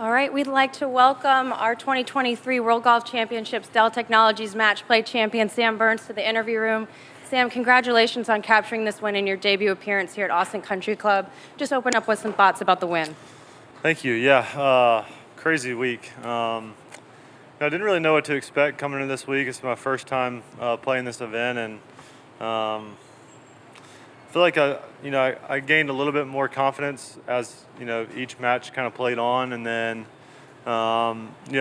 All right, we'd like to welcome our 2023 World Golf Championships Dell Technologies Match Play champion Sam Burns to the interview room. Sam, congratulations on capturing this win in your debut appearance here at Austin Country Club. Just open up with some thoughts about the win. Thank you. Yeah, crazy week. I didn't really know what to expect coming into this week. It's my first time playing this event, and I feel like I gained a little bit more confidence as each match kind of played on, and then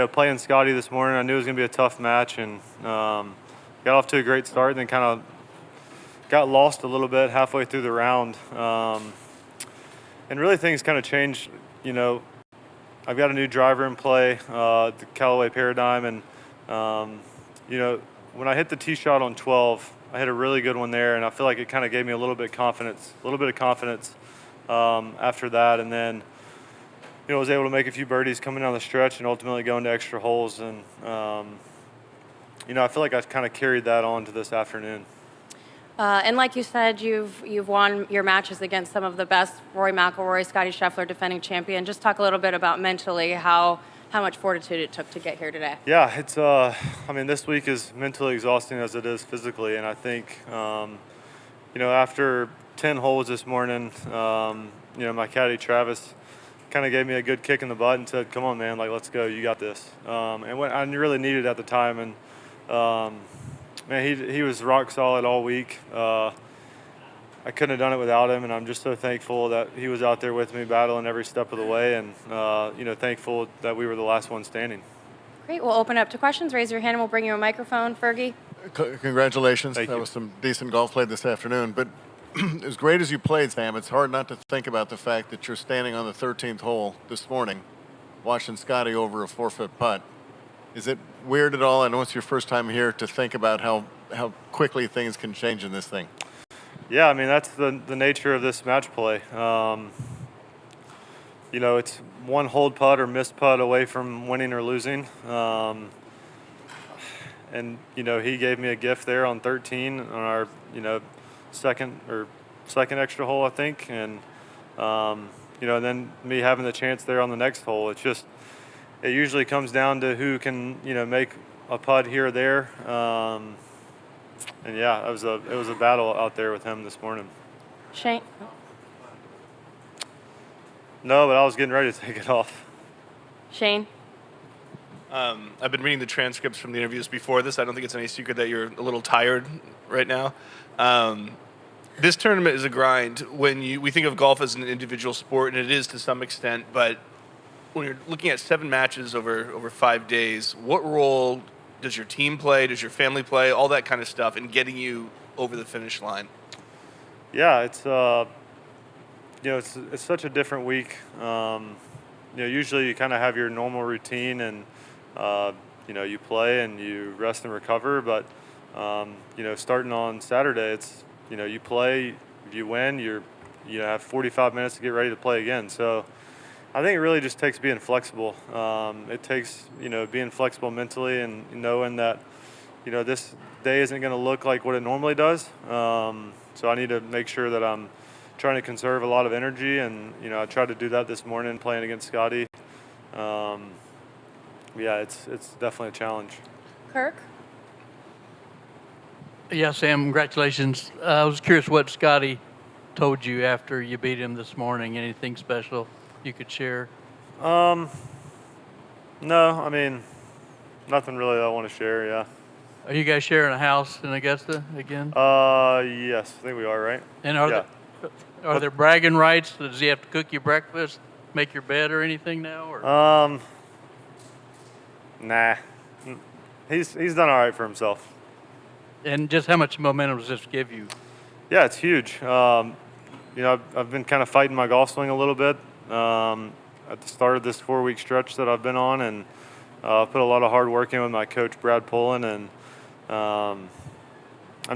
playing Scotty this morning, I knew it was going to be a tough match, and got off to a great start, and then kind of got lost a little bit halfway through the round, and really things kind of changed. I've got a new driver in play, the Callaway Paradigm, and when I hit the tee shot on 12, I hit a really good one there, and I feel like it kind of gave me a little bit of confidence after that, and then was able to make a few birdies coming down the stretch and ultimately going to extra holes, and I feel like I kind of carried that on to this afternoon. And like you said, you've won your matches against some of the best, Rory McIlroy, Scotty Scheffler, defending champion. Just talk a little bit about mentally how much fortitude it took to get here today. Yeah, it's this week is mentally exhausting as it is physically, and I think after 10 holes this morning, my caddy Travis kind of gave me a good kick in the butt and said, "Come on, man, let's go. You got this." And what I really needed at the time, and man, he was rock solid all week. I couldn't have done it without him, and I'm just so thankful that he was out there with me battling every step of the way, and thankful that we were the last one standing. Great. We'll open up to questions. Raise your hand and we'll bring you a microphone. Fergie? Congratulations. Thank you. That was some decent golf played this afternoon. But as great as you played, Sam, it's hard not to think about the fact that you're standing on the 13th hole this morning watching Scotty over a 4-foot putt. Is it weird at all? I know it's your first time here to think about how quickly things can change in this thing. Yeah, that's the nature of this match play. It's one hold putt or missed putt away from winning or losing. And he gave me a gift there on 13 on our second extra hole, I think, and and then me having the chance there on the next hole. It usually comes down to who can make a putt here or there. And yeah, it was a battle out there with him this morning. Shane? No, but I was getting ready to take it off. Shane? I've been reading the transcripts from the interviews before this. I don't think it's any secret that you're a little tired right now. This tournament is a grind. We think of golf as an individual sport, and it is to some extent, but when you're looking at 7 matches over 5 days, what role does your team play? Does your family play? All that kind of stuff in getting you over the finish line. Yeah, it's it's such a different week. Usually you kind of have your normal routine, and you play and you rest and recover. But starting on Saturday, it's you play, if you win, you have 45 minutes to get ready to play again. So I think it really just takes being flexible. It takes, being flexible mentally and knowing that, this day isn't going to look like what it normally does. So I need to make sure that I'm trying to conserve a lot of energy, and, I tried to do that this morning playing against Scotty. Yeah, it's definitely a challenge. Kirk? Yeah, Sam, congratulations. I was curious what Scotty told you after you beat him this morning. Anything special you could share? No, nothing really that I want to share, yeah. Are you guys sharing a house in Augusta again? Yes, I think we are, right? And are there bragging rights? Does he have to cook you breakfast, make your bed or anything now? Or? Nah. He's done all right for himself. And just how much momentum does this give you? Yeah, it's huge. I've been kind of fighting my golf swing a little bit at the start of this 4-week stretch that I've been on, and put a lot of hard work in with my coach, Brad Pullen, and I'm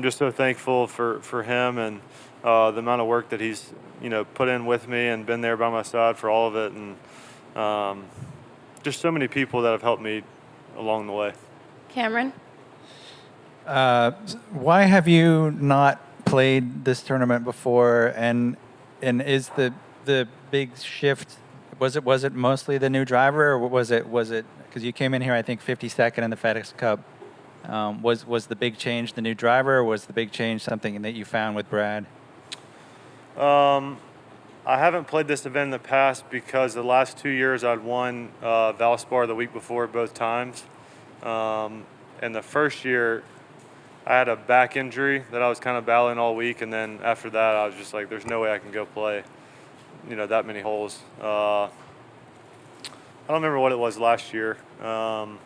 just so thankful for him and the amount of work that he's put in with me and been there by my side for all of it, and just so many people that have helped me along the way. Cameron? Why have you not played this tournament before, and is the big shift Was it mostly the new driver, or was it because you came in here I think 52nd in the FedEx Cup? Was the big change the new driver, or was the big change something that you found with Brad? I haven't played this event in the past because the last 2 years I'd won Valspar the week before both times. And the first year I had a back injury that I was kind of battling all week, and then after that I was just like, there's no way I can go play, that many holes. I don't remember what it was last year. And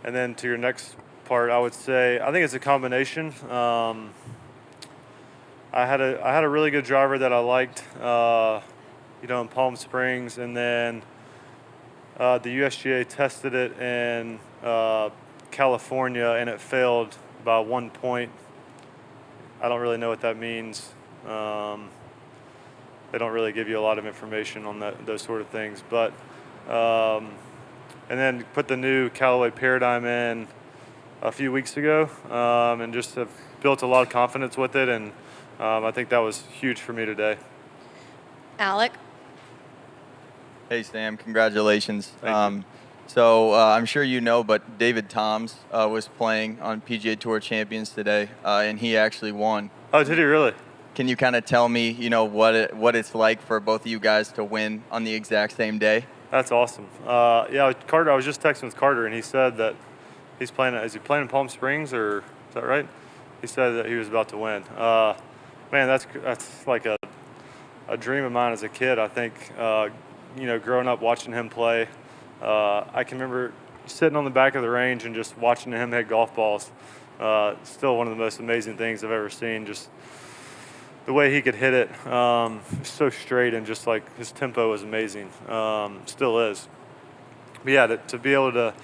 then to your next part, I would say I think it's a combination. I had a really good driver that I liked, in Palm Springs, and then the USGA tested it in California, and it failed by 1 point. I don't really know what that means. They don't really give you a lot of information on those sort of things, but and then put the new Callaway Paradigm in a few weeks ago, and just have built a lot of confidence with it, and I think that was huge for me today. Alec? Hey, Sam. Congratulations. Thank you. So I'm sure you know, but David Toms was playing on PGA Tour Champions today, and he actually won. Oh, did he really? Can you kind of tell me, what it's like for both of you guys to win on the exact same day? That's awesome. Yeah, Carter. I was just texting with Carter, and he said that he's playing. Is he playing in Palm Springs, or is that right? He said that he was about to win. Man, that's like a dream of mine as a kid. I think, growing up watching him play, I can remember sitting on the back of the range and just watching him hit golf balls. Still one of the most amazing things I've ever seen. Just the way he could hit it, so straight, and just like his tempo was amazing. Still is. But yeah, to be able to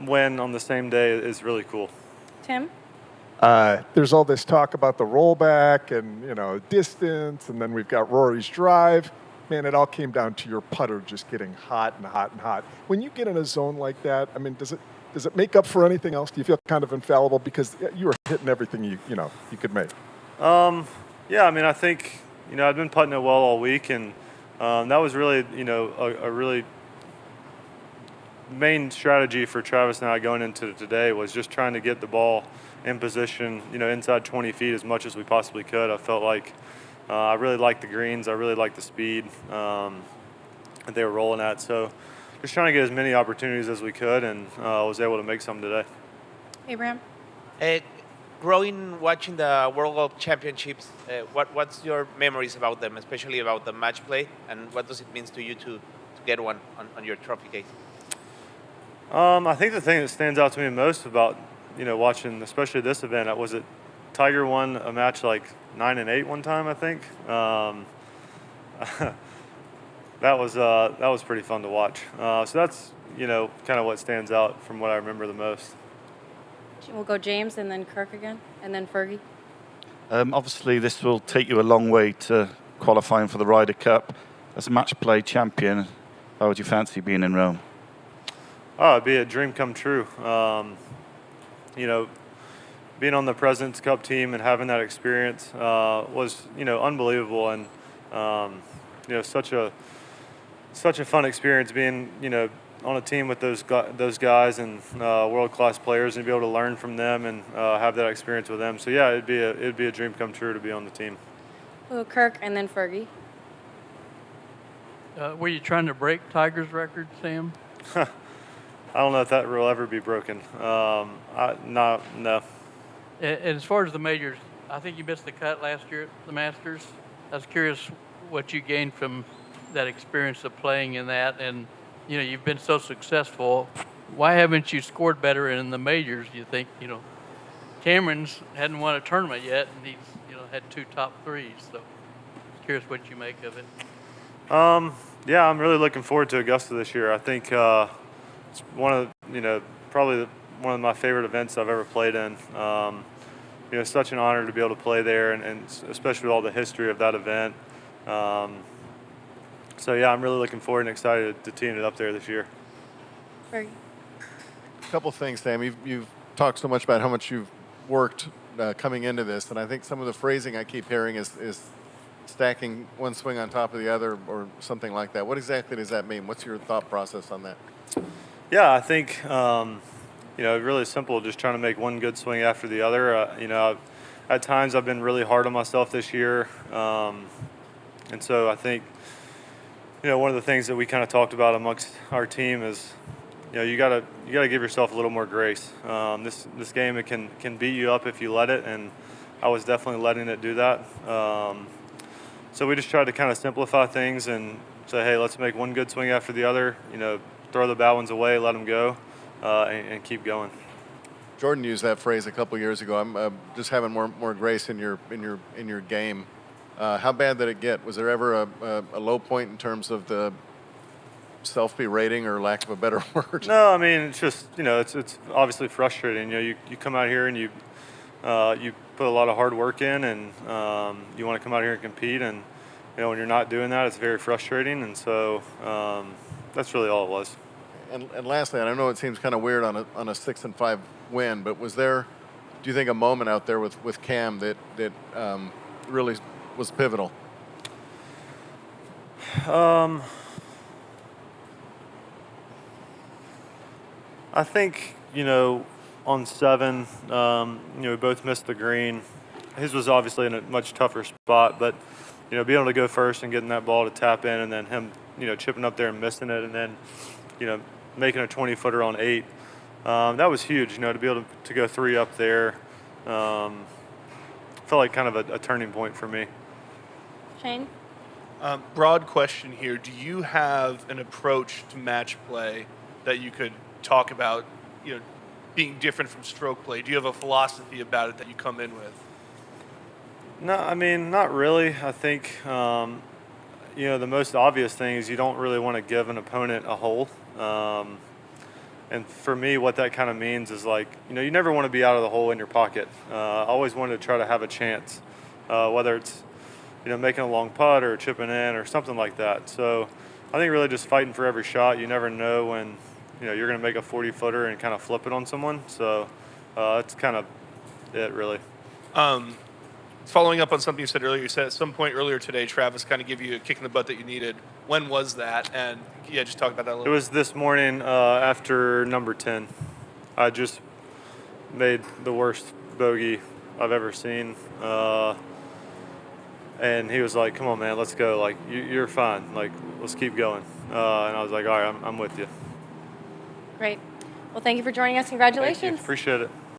win on the same day is really cool. Tim? There's all this talk about the rollback and, distance, and then we've got Rory's drive. Man, it all came down to your putter just getting hot and hot and hot. When you get in a zone like that, I mean, does it make up for anything else? Do you feel kind of infallible because you were hitting everything you could make? Yeah, I mean, I think, I've been putting it well all week, and that was really, a really main strategy for Travis and I going into today was just trying to get the ball in position, inside 20 feet as much as we possibly could. I felt like I really liked the greens. I really liked the speed that they were rolling at. So just trying to get as many opportunities as we could, and was able to make some today. Abraham? Watching the World Golf Championships, what's your memories about them, especially about the match play, and what does it mean to you to get one on your trophy case? I think the thing that stands out to me most about watching, especially this event, was it Tiger won a match like 9 and 8 one time, I think. That was pretty fun to watch. So that's kind of what stands out from what I remember the most. We'll go James, and then Kirk again, and then Fergie. Obviously, this will take you a long way to qualifying for the Ryder Cup. As a match play champion, how would you fancy being in Rome? Oh, it'd be a dream come true. Being on the President's Cup team and having that experience was, unbelievable, and such a fun experience being, on a team with those guys and world-class players, and be able to learn from them and have that experience with them. So yeah, it'd be a dream come true to be on the team. We'll go Kirk, and then Fergie. Were you trying to break Tiger's record, Sam? I don't know if that will ever be broken. No. And as far as the majors, I think you missed the cut last year at the Masters. I was curious what you gained from that experience of playing in that, and you've been so successful. Why haven't you scored better in the majors? You think Cameron's hadn't won a tournament yet, and he's had 2 top 3s. So, curious what you make of it. Yeah, I'm really looking forward to Augusta this year. I think it's one of probably one of my favorite events I've ever played in. It's such an honor to be able to play there, and especially with all the history of that event. So yeah, I'm really looking forward and excited to teeing it up there this year. Fergie. A couple of things, Sam. You've talked so much about how much you've worked coming into this, and I think some of the phrasing I keep hearing is stacking one swing on top of the other or something like that. What exactly does that mean? What's your thought process on that? Yeah, I think really simple. Just trying to make one good swing after the other. At times I've been really hard on myself this year, and so I think one of the things that we kind of talked about amongst our team is you gotta give yourself a little more grace. This game, it can beat you up if you let it, and I was definitely letting it do that. So we just tried to kind of simplify things and say, hey, let's make one good swing after the other. Throw the bad ones away, let them go, and keep going. Jordan used that phrase a couple years ago. I'm just having more grace in your game. How bad did it get? Was there ever a low point in terms of the self-berating, or lack of a better word? No, I mean, it's just it's obviously frustrating. You come out here and you put a lot of hard work in, and you want to come out here and compete, and when you're not doing that, it's very frustrating. And so that's really all it was. And lastly, and I know it seems kind of weird on a 6-5 win, but was there, do you think, a moment out there with Cam that really was pivotal? I think on 7, we both missed the green. His was obviously in a much tougher spot, but being able to go first and getting that ball to tap in, and then him chipping up there and missing it, and then making a 20-footer on 8. That was huge, to be able to go 3 up there. Felt like kind of a turning point for me. Shane? Broad question here. Do you have an approach to match play that you could talk about, being different from stroke play? Do you have a philosophy about it that you come in with? No, I mean, not really. I think, the most obvious thing is you don't really want to give an opponent a hole. And for me, what that kind of means is you never want to be out of the hole in your pocket. I always wanted to try to have a chance, whether it's, making a long putt or chipping in or something like that. So I think really just fighting for every shot. You never know when, you're going to make a 40-footer and kind of flip it on someone. So that's kind of it, really. Following up on something you said earlier, you said at some point earlier today, Travis kind of gave you a kick in the butt that you needed. When was that? And just talk about that a little bit. It was this morning after number 10. I just made the worst bogey I've ever seen. And he was like, come on, man, let's go. You're fine. Let's keep going. And I was like, all right, I'm with you. Great. Well, thank you for joining us. Congratulations. Thank you. Appreciate it.